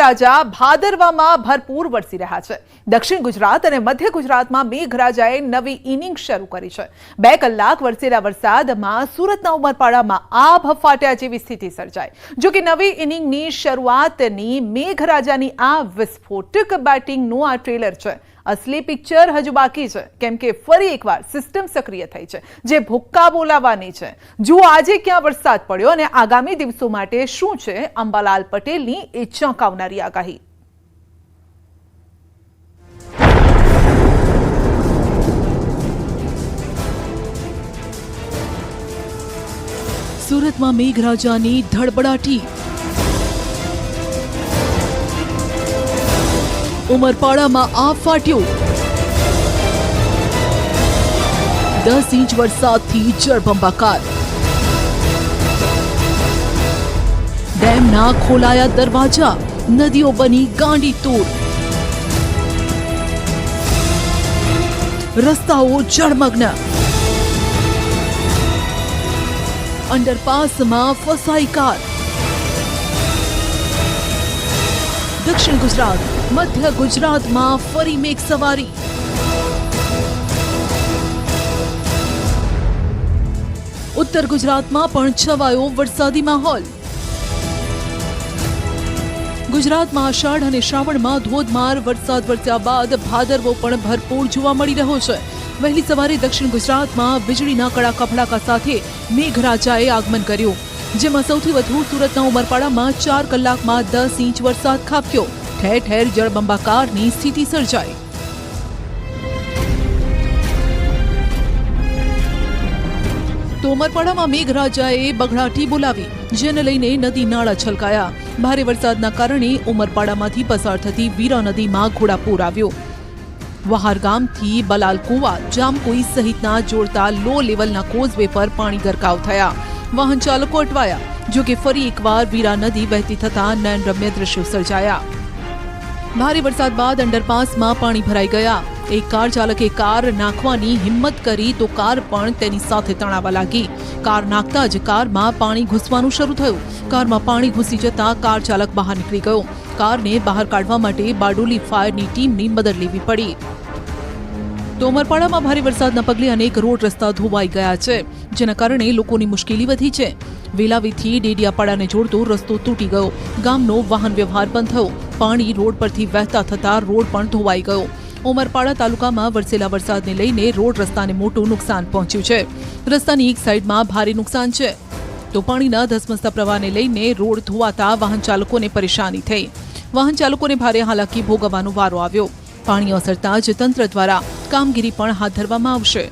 મેઘરાજા ભાદરવામાં ભરપૂર વરસી રહ્યા છે। દક્ષિણ ગુજરાત અને મધ્ય ગુજરાતમાં મેઘરાજાએ નવી ઇનિંગ શરૂ કરી છે। 2 કલાક વરસેલા વરસાદમાં સુરતના ઉમરપાડામાં આભ ફાટ્યા જેવી સ્થિતિ સર્જાઈ। જો કે નવી ઇનિંગની શરૂઆતની મેઘરાજાની આ વિસ્ફોટક બેટિંગનું આ ટ્રેલર છે। असली पिक्चर हजू बाकी है, केम के फरी एक बार सिस्टम सक्रिय थई छे जे भुक्का बोलावानी छे। जो आजे क्या वरसाद पड्यो अने आगामी दिवसों माटे शुं छे अंबालाल पटेलनी ए चौंकावनारी आगाही। सूरत में मेघराजानी धड़बड़ाटी, उमरपाड़ाમાં આભ ફાટ્યો। 10 ઇંચ વરસાદથી જળબંબાકાર। ડેમના ખોલાયા દરવાજા, નદીઓ બની ગાંડી તૂર। રસ્તાઓ જળમગ્ન। અંડરપાસમાં ફસાઈ કાર। दक्षिण गुजरात मध्य गुजरात में फरी मेघ सवारी। उत्तर गुजरात में पण छवायो वरसादी माहौल। गुजरात में आषाढ़ और श्रावण में धोधमार वरसाद वरस्या बाद भादरवो पण भरपूर जोवा मळी रह्यो छे। वहेली सवारे दक्षिण गुजरात में वीजळीना कड़ाका भड़ाका साथे मेघराजाए आगमन कर्युं, जेमां सौथी वधु सूरतना उमरपाड़ामां 4 कलाकमां 10 इंच वरसाद खाबक्यो। ठेर ठेर जळबंबाकारनी स्थिति सर्जाई। तो उमरपाड़ामां मेघराजाए बगड़ाटी बोलावी, जेने लईने नदी नाळा छलकाया। भारे वरसादना कारणे उमरपाड़ामांथी पसार थती वीरा नदीमां घोड़ापूर આવ્યો। वहार गामथी बलाल कुवा, जामकोई सहितना जोड़ता लो लेवलना कोઝવે पर पाणी गरकाव थया। वाहन चालको अटवाया। जो कि फरी एक बार वीरा नदी बहती थता नयनरम्य दृश्यो सर्जाया। भारे वरसाद बाद अंडरपास में पाणी भराई गया। एक कार चालके कार नाखवानी हिम्मत करी तो कार पण तेनी साथे तणावा लागी। कार नाखता ज कार में पाणी घुसवानुं शरू थयुं। कार में पाणी घुसी जता कार चालक बहार निकली गयो। कार ने बहार काढवा माटे बारडोली फायरनी टीमनी मदद लेवी पड़ी। तो उमरपाड़ामां भारे वरसादना पगले अनेक रोड रस्ता धोवाई गया छे, जेना कारणे लोकोनी मुश्केली वधी छे। वेलावीथी डेडियापाड़ाने जोड़तो रस्तो तूटी गयो। गामनो वाहन व्यवहार बंध थयो। पाणी रोड परथी वहेता थता रोड पण धोवाई गयो। उमरपाड़ा तालुकामां वरसेला वरसादने लईने रोड रस्ताने मोटुं नुकसान पहोंच्युं छे। रस्तानी एक साइडमां भारे नुकसान छे। तो पाणीना धसमसता प्रवाहने लईने रोड धोवाता वाहन चालकोने परेशानी थई। वाहन चालकोने भारे हालाकी भोगवવાનો વારો આવ્યો। पाणी ओसरता ज तंत्र द्वारा कामगीरी पण हाथ धरवामां आवशे।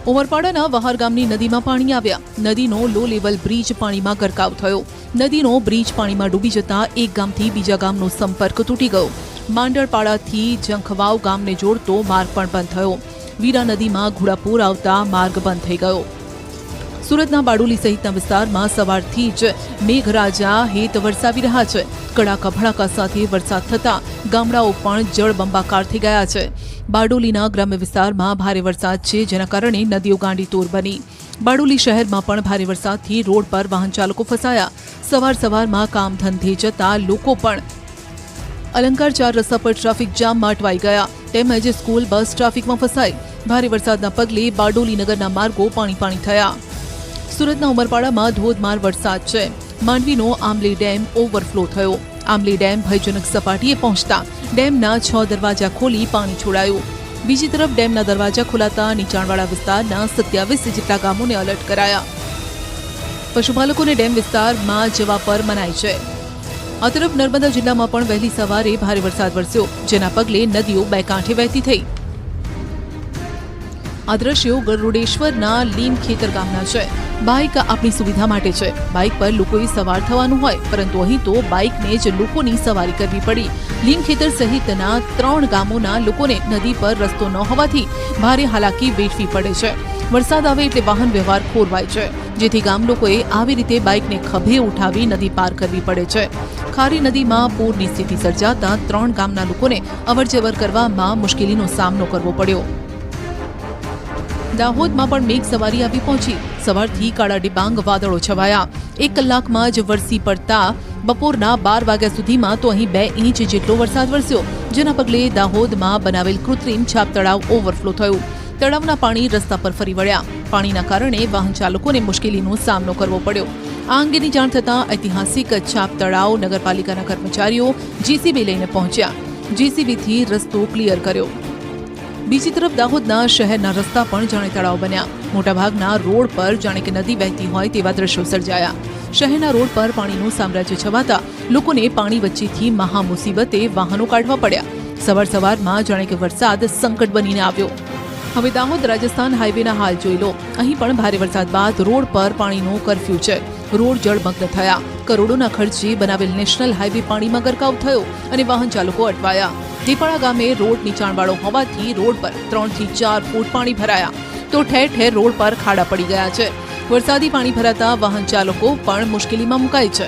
उमरपाड़ाना वहार गामनी नदीमां पाणी આવ્યા। नदीनो लो लेवल ब्रिज पाणीमां गरकाव थयो। नदीनो ब्रिज पाणीमां डूबी जता एक गामथी बीजा गामनो संपर्क तूटी गयो। मांडळपाड़ाथी जंखवाव गामने जोड़तो मार्ग पण बंध थयो। वीरा नदीमां घोड़ापूर आवता मार्ग बंध थई गयो। सूरतना बारडोली सहितना विस्तारमां सवारथी ज मेघराजा हेत वरसावी रह्या छे। कड़ाका भड़ाका साथे वरसाद थता गामडाओ पण जळबंबाकार थई गया छे। बारडोलीना ग्राम्य विस्तारमां भारे वरसाद छे, जेना कारणे नदीओ गांडीतोर बनी। बारडोली शहेरमां पण भारे वरसादथी रोड पर वाहन चालको फसाया। सवार सवारमां काम धंधे जता लोको पण अलंकार 4 रस्ता पर ट्राफिक जाममां अटवाई गया। तेमज स्कूल बस ट्राफिकमां फसाई। भारे वरसादना पगले बारडोली नगરના मार्गो पाणी पाणी थया। सूरतना उमरपाड़ामां धोधमार वरसाद छे। मांडवीनो आमली डेम ओवरफ्लो थयो। आमली डेम भयजनक सपाटीए पहोंचता डेमना 6 दरवाजा खोली पाणी छोड़ायुं। बीजी तरफ डेमना दरवाजा खोलाता नीचाणवाड़ा विस्तारना 27 जेटला गामोने अलर्ट कराया। पशुपालकोने डेम विस्तारमां जवा पर मनाई छे। आ तरफ नर्मदा जिल्लामां पण वहेली सवारे भारे वरसाद वरस्यो, जेना पगले नदीओ બે કાંઠે વહેતી થઈ। आ दृश्यो गरुडेश्वरना લીમખેતર ગામના છે। बाइक अपनी सुविधा माटे छे। बाइक पर लोकोए सवार थवानुं होय, परंतु અહીં તો બાઇકને જ લોકોની સવારી કરવી પડી। લીમખેતર સહિતના 3 ગામોના લોકોને નદી પર રસ્તો ન હોવાથી ભારે હાલાકી વેઠવી પડે છે। વરસાદ આવે એટલે વાહન વ્યવહાર ખોરવાય છે, જેથી ગામ લોકોએ આવી રીતે બાઇકને ખભે ઉઠાવી નદી પાર કરવી પડે છે। ખારી નદીમાં પૂરની સ્થિતિ સર્જાતા 3 ગામના લોકોને અવરજવર કરવામાં મુશ્કેલીનો સામનો કરવો પડ્યો। દાહોદમાં પણ મેઘ સવારી આવી પહોંચી। સવારથી કાળા ડિબાંગ વાદળો છવાયા. 1 કલાકમાં જ વરસી પડતા બપોરના 12 વાગ્યા સુધીમાં તો અહીં 2 ઇંચ જેટલો વરસાદ વરસ્યો, જેના પગલે દાહોદમાં બનાવેલ કૃત્રિમ છાપ તળાવ ઓવરફ્લો થયું. તળાવના પાણી રસ્તા પર ફરી વળ્યા. પાણીના કારણે વાહન ચાલકોને મુશ્કેલીનો સામનો કરવો પડ્યો. આ અંગેની જાણ થતાં ઐતિહાસિક છાપ તળાવ નગરપાલિકાના કર્મચારીઓ જેસીબી લઈને પહોંચ્યા. જેસીબીથી રસ્તો ક્લિયર કર્યો. બીજી તરફ દાહોદના શહેરના રસ્તા પણ જાણે તળાવ બન્યા. મોટાભાગના રોડ પર જાણે કે નદી વહેતી હોય તેવા દ્રશ્યો સર્જાયા. શહેરના રોડ પર પાણીનું સામ્રાજ્ય છવાતા લોકોને પાણી વચ્ચેથી મહા મુસીબતે વાહનો કાઢવા પડ્યા. સવારમાં જાણે કે વરસાદ સંકટ બનીને આવ્યો. હવે દાહોદ રાજસ્થાન હાઈવેના હાલ જોઈ લો. અહીં પણ ભારે વરસાદ બાદ રોડ પર પાણીનો કરફ્યુ છે. રોડ જળમગ્ન થયા. કરોડોના ખર્ચે બનાવેલ નેશનલ હાઈવે પાણીમાં ગરકાવ થયો અને વાહન ચાલકો અટવાયા. દીપાળા ગામે રોડ નીચાણવાળો હોવાથી રોડ પર 3 થી 4 ફૂટ પાણી ભરાયા, તો ઠેર ઠેર રોડ પર ખાડા પડી ગયા છે. વરસાદી પાણી ભરાતા વાહન ચાલકો પણ મુશ્કેલીમાં મુકાય છે.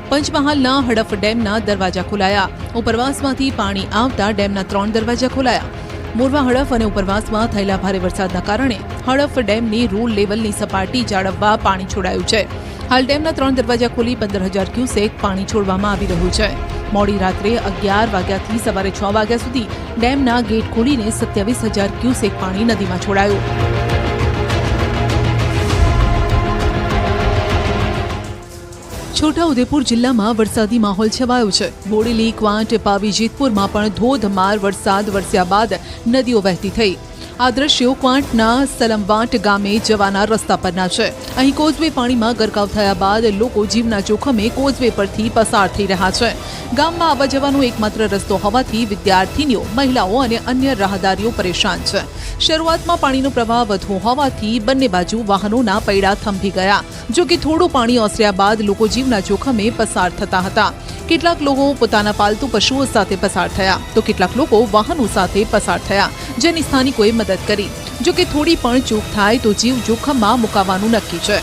પંચમહાલના હડફ ડેમના દરવાજા ખોલાયા. ઉપરવાસમાંથી પાણી આવતા ડેમના 3 દરવાજા ખોલાયા. મોરવા હડફ અને ઉપરવાસમાં થયેલા ભારે વરસાદના કારણે હડફ ડેમની રૂલ લેવલની સપાટી જાળવવા પાણી છોડાયું છે. હાલ ડેમના 3 દરવાજા ખોલી 15,000 ક્યુસેક પાણી છોડવામાં આવી રહ્યું છે. મોડી રાત્રે 11 વાગ્યાથી સવારે 6 વાગ્યા સુધી ડેમના ગેટ ખોલીને 27,000 ક્યુસેક પાણી નદીમાં છોડાયું. છોટાઉદેપુર જિલ્લામાં વરસાદી માહોલ છવાયો છે. બોડેલી, ક્વાંટ, પાવી, જેતપુરમાં પણ ધોધમાર વરસાદ વરસ્યા બાદ નદીઓ વહેતી થઈ. આ દ્રશ્યો ક્વાંટના સલમવાંટ ગામે જવાના રસ્તા પરના છે. અહીં કોઝવે પાણીમાં ગરકાવ થયા બાદ લોકો જીવના જોખમે કોઝવે પરથી પસાર થઈ રહ્યા છે. ગામમાં આવવા જવાનો એકમાત્ર રસ્તો હોવાથી વિદ્યાર્થીનીઓ, મહિલાઓ અને અન્ય રાહદારીઓ પરેશાન છે. શરૂઆતમાં પાણીનો પ્રવાહ વધુ હોવાથી બંને બાજુ વાહનોના પૈડા થંભી ગયા. જો કે થોડું પાણી ઓસર્યા બાદ લોકો જીવના જોખમે પસાર થતા હતા. કેટલાક લોકો પોતાના પાલતુ પશુઓ સાથે પસાર થયા, તો કેટલાક લોકો વાહનો સાથે પસાર થયા, જેની સ્થાનિકોએ મદદ કરી. જો કે થોડી પણ ચૂક થાય તો જીવ જોખમમાં મુકાવાનું નક્કી છે.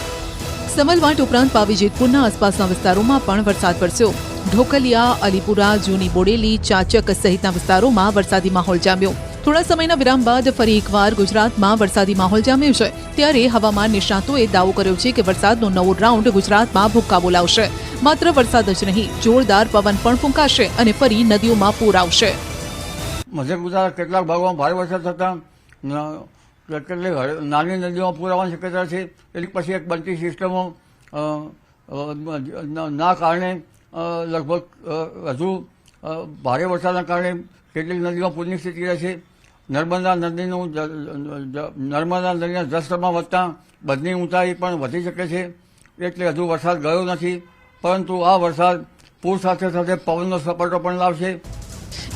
સમલવાંટ ઉપરાંત પાવી, જેતપુરના આસપાસના વિસ્તારોમાં પણ વરસાદ વરસ્યો. ઢોકલિયા, અલીપુરા, જૂની બોડેલી, ચાચક સહિતના વિસ્તારોમાં વરસાદી માહોલ જામ્યો. થોડા સમયના વિરામ બાદ ફરી એકવાર ગુજરાતમાં વરસાદી માહોલ જામ્યો છે. ત્યારે હવામાન નિષ્ણાતોએ દાવો કર્યો છે કે વરસાદનો નવો રાઉન્ડ ગુજરાતમાં ભૂક્કા બોલાવશે. માત્ર વરસાદ જ નહીં, જોરદાર પવન પણ ફૂંકાશે અને ફરી નદીઓમાં પૂર આવશે. મધ્ય ગુજરાત કેટલાક ભાગોમાં ભારે વરસાદ થતાં કેટલીક નાની નદીઓમાં પૂર આવવાની શક્યતા છે. એટલે પછી એક બનતી સિસ્ટમો ના કારણે લગભગ હજુ ભારે વરસાદના કારણે કેટલીક નદીમાં પૂરની સ્થિતિ રહેશે. નર્મદા નદીના જળસ્તરમાં વધતા બંધની ઊંચાઈ પણ વધી શકે છે. એટલે હજુ વરસાદ ગયો નથી, પરંતુ આ વરસાદ પૂર સાથે સાથે પવનનો સપાટો પણ લાવશે.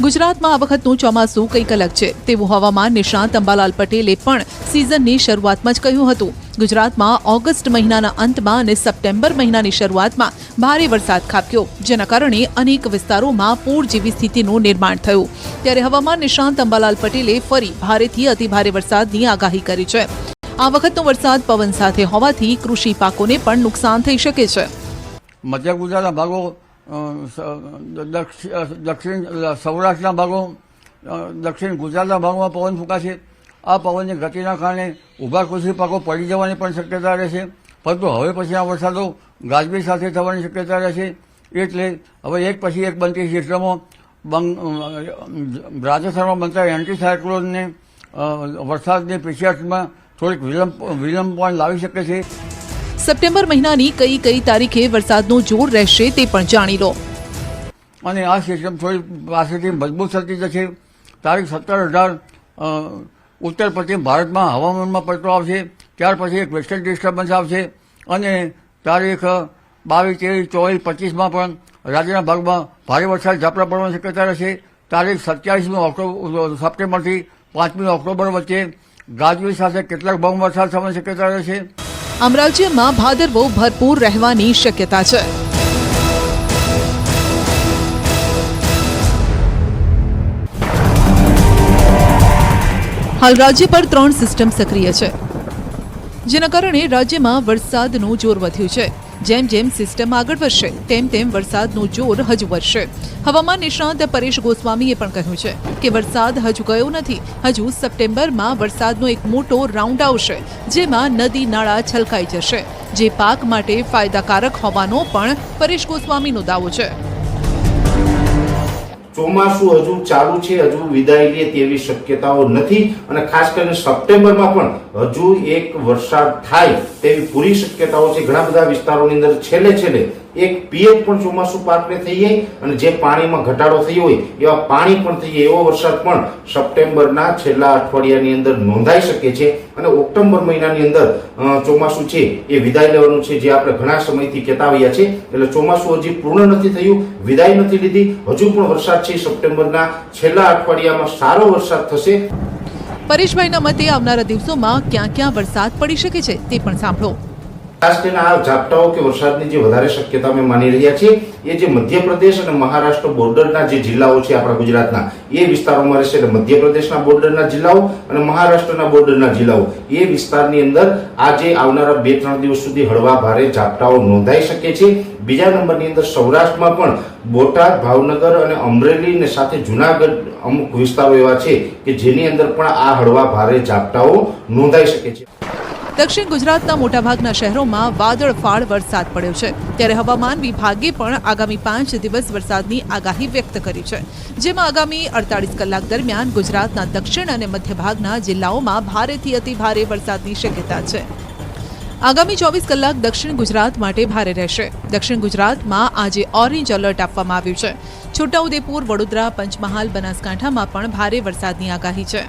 ગુજરાતમાં આ વખતનું ચોમાસું કંઈક અલગ છે તેવું હવામાન નિષ્ણાત અંબાલાલ પટેલે પણ સિઝનની શરૂઆતમાં જ કહ્યું હતું. ગુજરાતમાં ઓગસ્ટ મહિનાના અંતમાં અને સપ્ટેમ્બર મહિનાની શરૂઆતમાં ભારે વરસાદ ખાબક્યો, જેના કારણે અનેક વિસ્તારોમાં પૂર જેવી સ્થિતિનું નિર્માણ થયું. ત્યારે હવામાન નિષ્ણાત અંબાલાલ પટેલે ફરી ભારેથી અતિભારે વરસાદની આગાહી કરી છે. આ વખતનો વરસાદ પવન સાથે હોવાથી કૃષિ પાકોને પણ નુકસાન થઈ શકે છે. મધ્ય ગુજરાતના ભાગો, દક્ષિણ સૌરાષ્ટ્રના ભાગો, દક્ષિણ ગુજરાતના ભાગોમાં પવન ફૂંકાશે. આ પવનની ગતિના કારણે ઊભા કૃષિ પાકો પડી જવાની પણ શક્યતા રહેશે. પરંતુ હવે પછી આ વરસાદો ગાજવીજ સાથે થવાની શક્યતા રહેશે. એટલે હવે એક પછી એક બનતી સિસ્ટમો રાજસ્થાનમાં બનતા એન્ટી સાયક્લોનને વરસાદની પીછાટમાં થોડીક વિલંબ પણ લાવી શકે છે. સપ્ટેમ્બર મહિનાની કઈ તારીખે વરસાદનું જોર રહેશે તે પણ જાણી લો. અને આ સિસ્ટમ થોડી પાસેથી મજબૂત થતી જશે. તારીખ 17-18 ઉત્તર પશ્ચિમ ભારતમાં હવામાનમાં પલટો આવશે. ત્યાર પછી એક વેસ્ટર્ન ડિસ્ટર્બન્સ આવશે અને તારીખ 22, 23, 24, 25માં પણ રાજ્યના ભાગમાં ભારે વરસાદ ઝાપટા પડવાની શક્યતા રહેશે. તારીખ 27 સપ્ટેમ્બરથી 5 ઓક્ટોબર વચ્ચે ગાજવીજ સાથે કેટલાક ભાગમાં વરસાદ થવાની શક્યતા રહેશે. આમ રાજ્યમાં ભાદરવો ભરપૂર રહેવાની શક્યતા છે. હાલ રાજ્ય પર 3 સિસ્ટમ સક્રિય છે, જેના કારણે રાજ્યમાં વરસાદનું જોર વધ્યું છે. જેમ જેમ સિસ્ટમ આગળ વધશે તેમ તેમ વરસાદનું જોર હજુ વધશે. હવામાન નિષ્ણાંત પરેશ ગોસ્વામીએ પણ કહ્યું છે કે વરસાદ હજુ ગયો નથી. હજુ સપ્ટેમ્બરમાં વરસાદનો એક મોટો રાઉન્ડ આવશે, જેમાં નદી નાળા છલકાઈ જશે, જે પાક માટે ફાયદાકારક હોવાનો પણ પરેશ ગોસ્વામીનો દાવો છે. ચોમાસું હજુ ચાલુ છે, હજુ વિદાય લે તેવી શક્યતાઓ નથી અને ખાસ કરીને સપ્ટેમ્બરમાં પણ હજુ એક વરસાદ થાય તેવી પૂરી શક્યતાઓ છે. ઘણા બધા વિસ્તારોની અંદર છેલ્લે એક પિયત પણ ચોમાસું પાકને થઈ જાય અને જે પાણીમાં ઘટાડો થયો હોય એવા પાણી પણ થઈ જાય એવો વરસાદ પણ સપ્ટેમ્બરના છેલ્લા અઠવાડિયાની અંદર નોંધાઈ શકે છે અને ઓક્ટોબર મહિનાની અંદર ચોમાસું છે એ વિદાય લેવાનું છે, જે આપણે ઘણા સમયથી કહેતા આવ્યા છે. એટલે ચોમાસું હજી પૂર્ણ નથી થયું, વિદાય નથી લીધી, હજુ પણ વરસાદ છે સપ્ટેમ્બરના છેલ્લા અઠવાડિયામાં સારો વરસાદ થશે. પરેશભાઈના મતે આવનારા દિવસોમાં ક્યાં ક્યાં વરસાદ પડી શકે છે તે પણ સાંભળો. ખાસ કરીને આ ઝાપટાઓ કે વરસાદની જે વધારે શક્યતા અમે માની રહ્યા છીએ એ જે મધ્યપ્રદેશ અને મહારાષ્ટ્ર બોર્ડરના જે જિલ્લાઓ છે આપણા ગુજરાતના એ વિસ્તારોમાં રહેશે. એટલે મધ્યપ્રદેશના બોર્ડરના જિલ્લાઓ અને મહારાષ્ટ્રના બોર્ડરના જિલ્લાઓ એ વિસ્તારની અંદર આજે આવનારા 2-3 દિવસ સુધી હળવા ભારે ઝાપટાઓ નોંધાઈ શકે છે. બીજા નંબરની અંદર સૌરાષ્ટ્રમાં પણ બોટાદ, ભાવનગર અને અમરેલી ને સાથે જુનાગઢ અમુક વિસ્તારો એવા છે કે જેની અંદર પણ આ હળવા ભારે ઝાપટાઓ નોંધાઈ શકે છે. દક્ષિણ ગુજરાતના મોટાભાગના શહેરોમાં વાદળફાળ વરસાદ પડ્યો છે, ત્યારે હવામાન વિભાગે પણ આગામી 5 દિવસ વરસાદની આગાહી વ્યક્ત કરી છે, જેમાં આગામી 48 કલાક દરમિયાન ગુજરાતના દક્ષિણ અને મધ્ય ભાગના જિલ્લાઓમાં ભારેથી અતિભારે વરસાદની શક્યતા છે. આગામી 24 કલાક દક્ષિણ ગુજરાત માટે ભારે રહેશે. દક્ષિણ ગુજરાતમાં આજે ઓરેન્જ એલર્ટ આપવામાં આવ્યું છે. છોટાઉદેપુર, વડોદરા, પંચમહાલ, બનાસકાંઠામાં પણ ભારે વરસાદની આગાહી છે.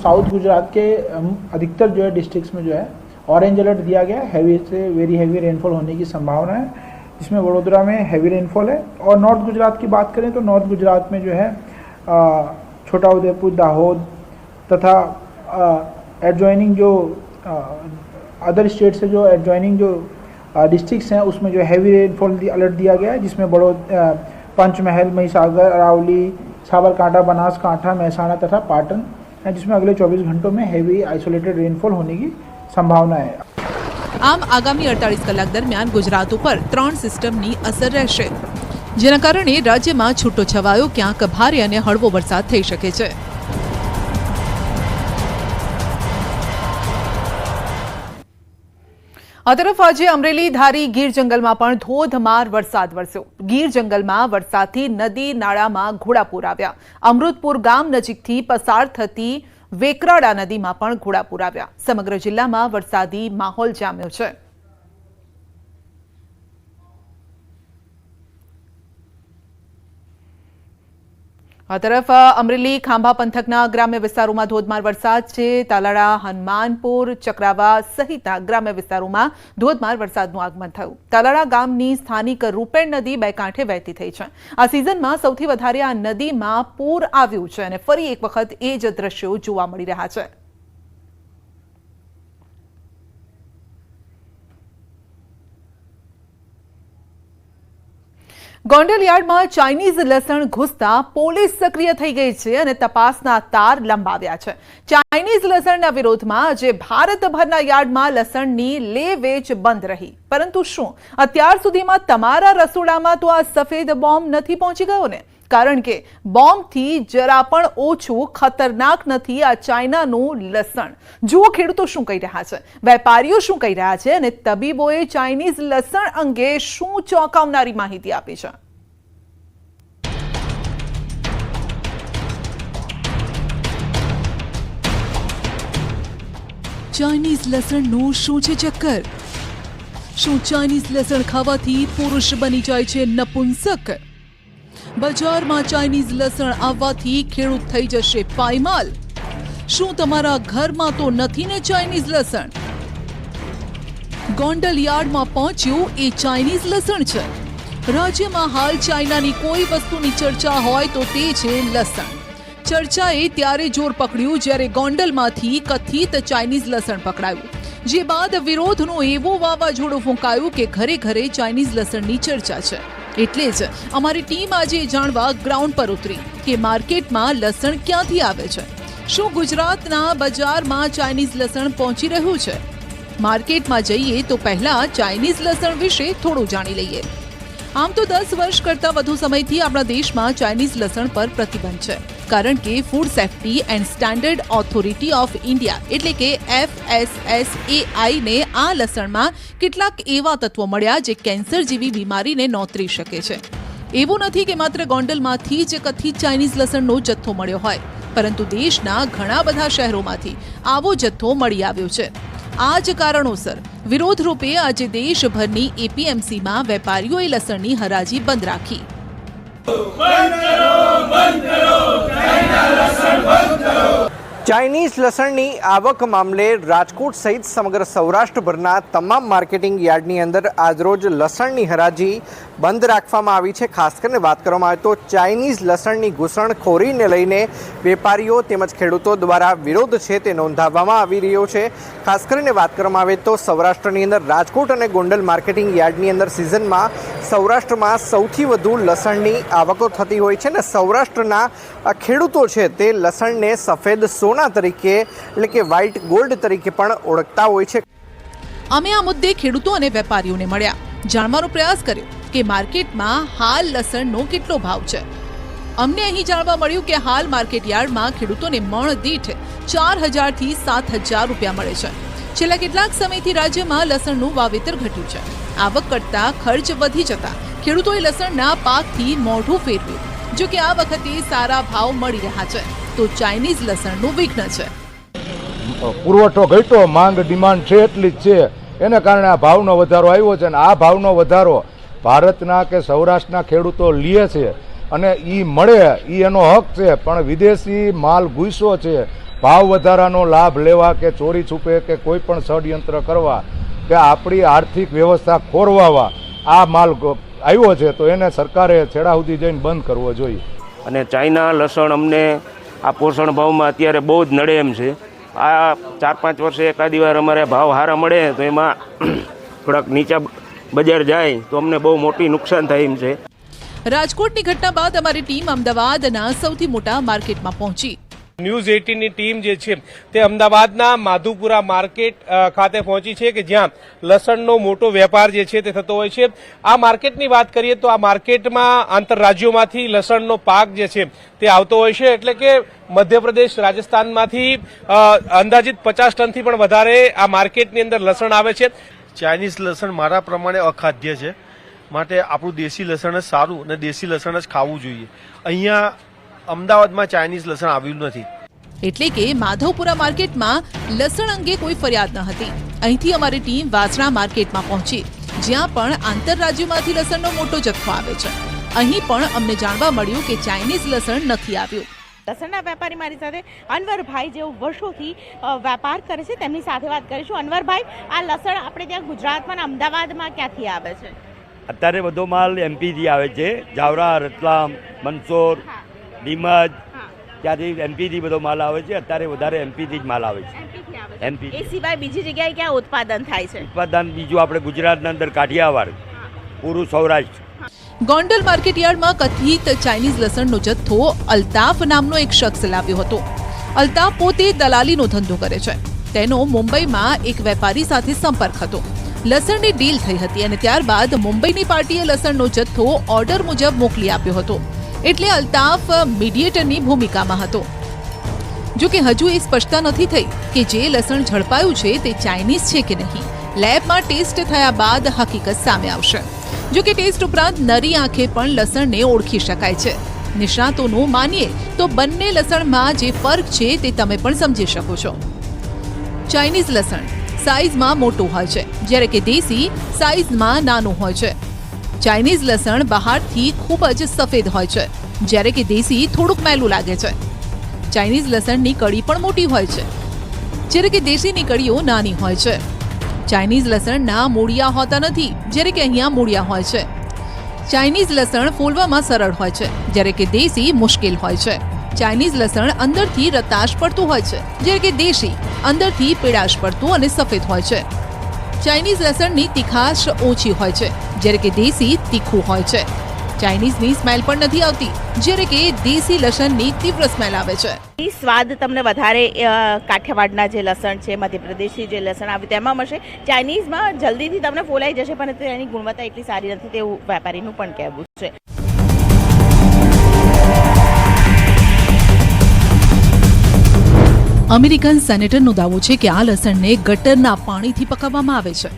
साउथ गुजरात के अधिकतर जो है डिस्ट्रिक्ट्स में जो है ऑरेंज अलर्ट दिया गया है. हैवी से वेरी हैवी रेनफॉल होने की संभावना है, जिसमें वडोदरा में हैवी रेनफॉल है. और नॉर्थ गुजरात की बात करें तो नॉर्थ गुजरात में जो है छोटाउदेपुर, दाहोद तथा एडजॉइनिंग जो अदर स्टेट से जो एडजॉइनिंग जो डिस्ट्रिक्ट्स हैं उसमें जो हैवी रेनफॉल अलर्ट दिया गया है, जिसमें पंचमहल, महिसागर, अरावली, साबरकांठा, बनासकांठा, महसाणा तथा पाटन है, जिसमें अगले 24 घंटों में हैवी आइसोलेटेड रेनफॉल होने की संभावना है. આમ આગામી 48 કલાક દરમિયાન ગુજરાત ઉપર 3 સિસ્ટમની અસર રહેશે, જેના કારણે રાજ્યમાં છૂટો છવાયો ક્યાંક ભારે અને હળવો વરસાદ થઈ શકે છે. આ તરફ આજે અમરેલી, ધારી, ગીર જંગલમાં પણ ધોધમાર વરસાદ વરસ્યો. ગીર જંગલમાં વરસાદથી નદી નાળામાં ઘોડાપૂર આવ્યા. અમૃતપુર ગામ નજીકથી પસાર થતી વેકરાડા નદીમાં પણ ઘોડાપૂર આવ્યા. સમગ્ર જિલ્લામાં વરસાદી માહોલ જામ્યો છે. આ તરફ અમરેલી, ખાંભા પંથકના ગ્રામ્ય વિસ્તારોમાં ધોધમાર વરસાદ છે. તાલાળા, હનુમાનપુર, ચક્રાવા સહિતના ગ્રામ્ય વિસ્તારોમાં ધોધમાર વરસાદનું આગમન થયું. તાલાળા ગામની સ્થાનિક રૂપેણ નદી બે કાંઠે વહેતી થઈ છે. આ સિઝનમાં સૌથી વધારે આ નદીમાં પૂર આવ્યું છે અને ફરી એક વખત એ જ દ્રશ્યો જોવા મળી રહ્યા છે. ગોંડલ યાર્ડમાં ચાઇનીઝ લસણ ઘૂસતા પોલીસ સક્રિય થઈ ગઈ છે અને તપાસના તાર લંબાવ્યા છે. ચાઇનીઝ લસણના વિરોધમાં આજે ભારતભરના યાર્ડમાં લસણની લે વેચ બંધ રહી. પરંતુ શું અત્યાર સુધીમાં તમારા રસોડામાં તો આ સફેદ બોમ્બ નથી પહોંચી ગયો ને? કારણ કે બોમ્બથી જરા પણ ઓછું ખતરનાક નથી આ ચાઇનાનું લસણ. જુઓ ખેડૂતો શું કહી રહ્યા છે, વેપારીઓ શું કહી રહ્યા છે અને તબીબોએ ચાઇનીઝ લસણ અંગે શું ચોંકાવનારી માહિતી આપી છે. ચાઇનીઝ લસણનું શું છે ચક્કર? શું ચાઇનીઝ લસણ ખાવાથી પુરુષ બની જાય છે નપુંસક? બજારમાં ચાઇનીઝ લસણ આવવાથી ખેડૂત થઈ જશે પાયમાલ? શું તમારા ઘરમાં તો નથી ને ચાઇનીઝ લસણ? ગોંડલ યાર્ડમાં પહોંચ્યું એ ચાઇનીઝ લસણ છે. રાજ્યમાં હાલ ચાઇનાની કોઈ વસ્તુની ચર્ચા હોય તો તે છે લસણ. ચર્ચાએ ત્યારે જોર પકડ્યું જ્યારે ગોંડલમાંથી કથિત ચાઇનીઝ લસણ પકડાયું, જે બાદ વિરોધનું એવું વાવાઝોડું ફૂંકાયું કે ઘરે ઘરે ચાઇનીઝ લસણની ચર્ચા છે. એટલે જ અમારી ટીમ આજે જાણવા ગ્રાઉન્ડ પર ઉતરી કે માર્કેટમાં લસણ ક્યાંથી આવે છે. શું ગુજરાતના બજારમાં ચાઇનીઝ લસણ પહોંચી રહ્યું છે? માર્કેટમાં જઈએ તો પહેલા ચાઇનીઝ લસણ વિશે થોડું જાણી લઈએ. આમ તો 10 વર્ષ કરતાં વધુ સમયથી આપણા દેશમાં ચાઇનીઝ લસણ પર પ્રતિબંધ છે, કારણ કે food safety and standard authority of India એટલે કે FSSAI ને આ લસણમાં કેટલાક એવા તત્વો મળ્યા જે કેન્સર જેવી બીમારીને નોતરી શકે છે. એવું નથી કે માત્ર ગોંડલમાંથી જ કથિત ચાઇનીઝ લસણનો જથ્થો મળ્યો હોય, પરંતુ દેશના ઘણા બધા શહેરોમાંથી આવો જથ્થો મળી આવ્યો છે. આ જ કારણોસર વિરોધ રૂપે આજે દેશભરની APMCમાં વેપારીઓએ લસણની હરાજી બંધ રાખી. ચાઇનીઝ લસણની આવક મામલે રાજકોટ સહિત સમગ્ર સૌરાષ્ટ્રભરના તમામ માર્કેટિંગ યાર્ડની અંદર આજરોજ લસણની હરાજી બંધ રાખવામાં આવી છે. ખાસ કરીને વાત કરવામાં આવે તો ચાઇનીઝ લસણની ઘૂસણખોરીને લઈને વેપારીઓ તેમજ ખેડૂતો દ્વારા વિરોધ છે તે નોંધાવવામાં આવી રહ્યો છે. ખાસ કરીને વાત કરવામાં આવે તો સૌરાષ્ટ્રની અંદર રાજકોટ અને ગોંડલ માર્કેટિંગ યાર્ડની અંદર સિઝનમાં સૌરાષ્ટ્રમાં સૌથી વધુ લસણની આવકો થતી હોય છે ને સૌરાષ્ટ્રના ખેડૂતો છે તે લસણને સફેદ સોના તરીકે એટલે કે વ્હાઇટ ગોલ્ડ તરીકે પણ ઓળખતા હોય છે. અમે આ મુદ્દે ખેડૂતો અને વેપારીઓને મળ્યા, જાણવાનો પ્રયાસ કર્યો કે માર્કેટમાં હાલ લસણનો કેટલો ભાવ છે. અમને અહીં જાણવા મળ્યું કે હાલ માર્કેટ યાર્ડમાં ખેડૂતોને મણ દીઠ 4,000 થી 7,000 રૂપિયા મળે છે. છેલ્લા કેટલાક સમયથી રાજ્યમાં લસણનું વાવેતર ઘટ્યું છે. આવક કરતાં ખર્ચ વધી જતા ખેડૂતોએ લસણના પાકથી મોઢું ફેરવ્યું. જો કે આ વખતે સારા ભાવ મળી રહ્યા છે તો ચાઇનીઝ લસણનું વિઘ્ન છે. પુરવઠો ઘટ્યો, માંગ ડિમાન્ડ છે એટલી જ છે, એને કારણે આ ભાવનો વધારો આવ્યો છે. અને આ ભાવનો વધારો ભારતના કે સૌરાષ્ટ્રના ખેડૂતો લે છે અને એ મળે એ એનો હક છે, પણ વિદેશી માલ ઘૂસ્યો છે. ભાવ વધારાનો લાભ લેવા કે ચોરી છુપે કે કોઈ પણ ષડયંત્ર કરવા કે આપણી આર્થિક વ્યવસ્થા ખોરવાવા આ માલ આવ્યો છે, તો એને સરકારે છેડા સુધી જઈને બંધ કરવો જોઈએ. અને ચાઇના લસણ અમને આ પોષણ ભાવમાં અત્યારે બહુ જ નડે એમ છે. આ 4-5 વર્ષે એકાદી વાર અમારે ભાવ સારા મળે તો એમાં થોડાક નીચા બજાર જાય તો અમને બહુ મોટી નુકસાન થાય એમ છે. રાજકોટની ઘટના બાદ અમારી ટીમ અમદાવાદના સૌથી મોટા માર્કેટમાં પહોંચી. ન્યૂઝ 18ની ટીમ જે છે તે અમદાવાદના માધુપુરા માર્કેટ ખાતે પહોંચી છે કે જ્યાં લસણનો મોટો વેપાર જે છે તે થતો હોય છે. આ માર્કેટની વાત કરીએ તો આ માર્કેટમાં આંતરરાજ્યોમાંથી લસણનો પાક જે છે તે આવતો હોય છે, એટલે કે મધ્યપ્રદેશ રાજસ્થાનમાંથી અંદાજિત 50 ટનથી પણ વધારે આ માર્કેટની અંદર લસણ આવે છે. ચાઇનીઝ લસણ મારા પ્રમાણે અખાદ્ય છે, માટે આપણું દેશી લસણ જ સારું અને દેશી લસણ જ ખાવું જોઈએ. અહીંયા અમદાવાદમાં ચાઇનીઝ લસણ આવ્યું નથી. એટલે કે માધવપુરા માર્કેટમાં લસણ અંગે કોઈ ફરિયાદ ન હતી. અહીંથી અમારી ટીમ વાસણા માર્કેટમાં પહોંચી, જ્યાં પણ આંતરરાજ્યોમાંથી લસણનો મોટો જથ્થો આવે છે. અહીં પણ અમને જાણવા મળ્યું કે ચાઇનીઝ લસણ નથી આવ્યું. લસણના વેપારી મારી સાથે અનવરભાઈ જેઓ વર્ષોથી વેપાર કરે છે તેમની સાથે વાત કરીશું. અનવરભાઈ, આ લસણ આપણે ત્યાં ગુજરાતમાં અને અમદાવાદમાં ક્યાંથી આવે છે? અત્યારે બધો માલ એમપીથી આવે છે. જાવરા, રતલામ, મંદસોર, નીમજ, ત્યાંથી એમપીથી બધો માલ આવે છે. અત્યારે વધારે એમપીથી જ માલ આવે છે. એમપી એ સિવાય બીજી જગ્યાએ ક્યાં ઉત્પાદન થાય છે? ઉત્પાદન બીજું આપણે ગુજરાતના અંદર કાઠિયાવાડ, પૂરું સૌરાષ્ટ્ર. ગોંડલ માર્કેટયાર્ડમાં કથિત ચાઇનીઝ લસણનો જથ્થો અલ્તાફ નામનો એક શખ્સ લાવ્યો હતો. અલ્તાફ પોતે દલાલીનો ધંધો કરે છે. તેનો મુંબઈમાં એક વેપારી સાથે સંપર્ક હતો. લસણની ડીલ થઈ હતી અને ત્યારબાદ મુંબઈની પાર્ટીએ લસણનો જથ્થો ઓર્ડર મુજબ મોકલી આપ્યો હતો. એટલે અલ્તાફ મીડિયેટરની ભૂમિકામાં હતો. જો કે હજુ એ સ્પષ્ટતા નથી થઈ કે જે લસણ ઝડપાયું છે તે ચાઇનીઝ છે કે નહીં. લેબમાં ટેસ્ટ થયા બાદ હકીકત સામે આવશે. જો કે ટેસ્ટ ઉપરાંત નરી આંખે પણ લસણને ઓળખી શકાય છે. નિષ્ણાતોનું માનીએ તો બંને લસણમાં જે ફરક છે તે તમે પણ સમજી શકો છો. ચાઇનીઝ લસણ સાઇઝમાં મોટું હોય છે, જ્યારે કે દેશી સાઇઝમાં નાનું હોય છે. ચાઇનીઝ લસણ બહારથી ખૂબ જ સફેદ હોય છે, જ્યારે કે દેશી થોડુંક મેલું લાગે છે. ચાઇનીઝ લસણની કળી પણ મોટી હોય છે, જ્યારે કે દેશીની કળીઓ નાની હોય છે. ચાઇનીઝ લસણના મૂળિયા હોતા નથી, જ્યારે કે અહીંયા મૂળિયા હોય છે. ચાઇનીઝ લસણ ફોલવામાં સરળ હોય છે, જ્યારે કે દેશી મુશ્કેલ હોય છે. ચાઇનીઝ લસણ અંદરથી રતાશ પડતું હોય છે, જ્યારે કે દેશી અંદરથી પીળાશ પડતું અને સફેદ હોય છે. ચાઇનીઝ લસણની તીખાશ ઓછી હોય છે, જ્યારે કે દેશી તીખું હોય છે. ચાઇનીઝની સ્મેલ પણ નથી આવતી, જ્યારે કે દેશી લસણની તીવ્ર સ્મેલ આવે છે. સ્વાદ તમને વધારે કાઠિયાવાડના જે લસણ છે, મધ્યપ્રદેશથી જે લસણ આવે તેમાં મળશે. ચાઇનીઝમાં જલ્દીથી તમને ફોલાઈ જશે, પણ તેની ગુણવત્તા એટલી સારી નથી તેવું વેપારીનું પણ કહેવું છે. અમેરિકન સેનેટરનો દાવો છે કે આ લસણને ગટરના પાણીથી પકાવવામાં આવે છે.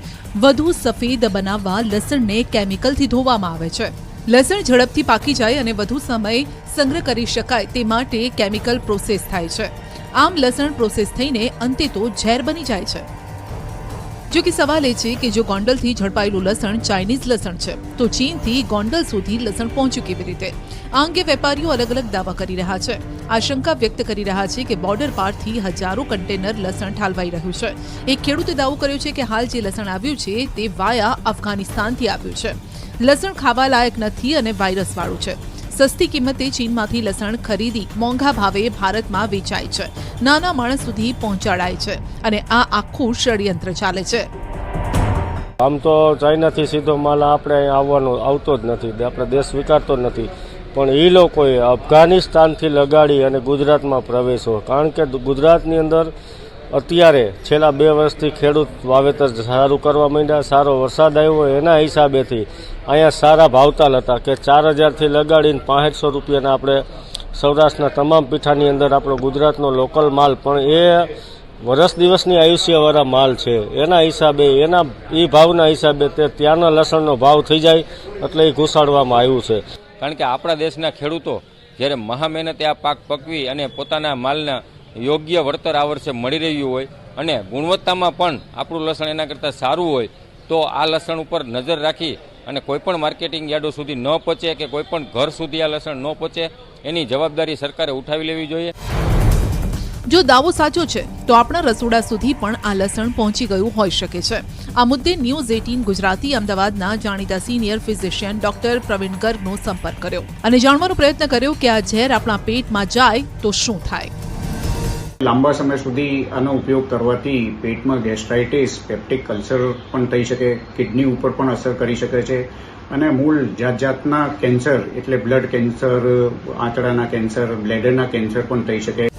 વધુ સફેદ બનાવવા લસણને કેમિકલથી ધોવામાં આવે છે. લસણ ઝડપથી પાકી જાય અને વધુ સમય સંગ્રહ કરી શકાય તે માટે કેમિકલ પ્રોસેસ થાય છે. આમ લસણ પ્રોસેસ થઈને અંતે તો ઝેર બની જાય છે. જો કે સવાલ એ છે કે જો ગોંડલથી ઝડપાયેલું લસણ ચાઇનીઝ લસણ છે તો ચીનથી ગોંડલ સુધી લસણ પહોંચ્યું કેવી રીતે? આ અંગે વેપારીઓ અલગ અલગ દાવા કરી રહ્યા છે. આશંકા વ્યક્ત કરી રહ્યા છે કે બોર્ડર પારથી હજારો કન્ટેનર લસણ ઠાલવાઈ રહ્યું છે. એક ખેડૂતે દાવો કર્યો છે કે હાલ જે લસણ આવ્યું છે તે વાયા અફઘાનિસ્તાનથી આવ્યું છે. લસણ ખાવા લાયક નથી અને વાયરસવાળું છે. સસ્તી કિંમતે ચીનમાંથી લસણ ખરીદી મોંઘા ભાવે ભારતમાં વેચાય છે. નાના માણસ સુધી પહોંચાડાય છે અને આ આખું ષડયંત્ર ચાલે છે. આમ તો ચાઇનાથી સીધો માલ આપણે આવતો જ નથી, આપણે દેશ સ્વીકારતો જ નથી, પણ એ લોકોએ અફઘાનિસ્તાનથી લગાડી અને ગુજરાતમાં પ્રવેશો. કારણ કે ગુજરાતની અંદર અત્યારે છેલ્લા 2 વર્ષથી ખેડૂત વાવેતર સારું કરવા માંડ્યા, સારો વરસાદ આવ્યો, એના હિસાબેથી અહીંયા સારા ભાવતાલ હતા કે 4000થી લગાડીને 6500 રૂપિયાના આપણે સૌરાષ્ટ્રના તમામ પીઠાની અંદર આપણો ગુજરાતનો લોકલ માલ, પણ એ વર્ષ દિવસની આયુષ્યવાળા માલ છે. એના હિસાબે એ ભાવના હિસાબે તે ત્યાંના લસણનો ભાવ થઈ જાય એટલે એ ઘુસાડવામાં આવ્યું છે. કારણ કે આપણા દેશના ખેડૂતો જ્યારે મહા મહેનતે આ પાક પકવી અને પોતાના માલના યોગ્ય વળતર આ વર્ષે મળી રહ્યું હોય અને ગુણવત્તામાં પણ આપણું લસણ એના કરતાં સારું હોય તો આ લસણ ઉપર નજર રાખી અને કોઈપણ માર્કેટિંગ યાર્ડો સુધી ન પહોંચે કે કોઈપણ ઘર સુધી આ લસણ ન પહોંચે એની જવાબદારી સરકારે ઉઠાવી લેવી જોઈએ. જો દાવો સાચો છે તો આપણા રસોડા સુધી પણ આ લસણ પહોંચી ગયું હોઈ શકે છે. આ મુદ્દે ન્યૂઝ 18 ગુજરાતી અમદાવાદના જાણીતા સિનિયર ફિઝિશિયન ડોક્ટર પ્રવીણ ગર્ગનો સંપર્ક કર્યો અને જાણવાનો પ્રયત્ન કર્યો કે આ ઝેર આપણા પેટમાં જાય તો શું થાય. લાંબા સમય સુધી આનો ઉપયોગ કરવાથી પેટમાં ગેસ્ટ્રાઇટિસ, પેપ્ટિક કલ્સર પણ થઈ શકે, કિડની ઉપર પણ અસર કરી શકે છે અને મૂળ જાતના કેન્સર એટલે બ્લડ કેન્સર, આંતરડાના કેન્સર, બ્લેડરના કેન્સર પણ થઈ શકે.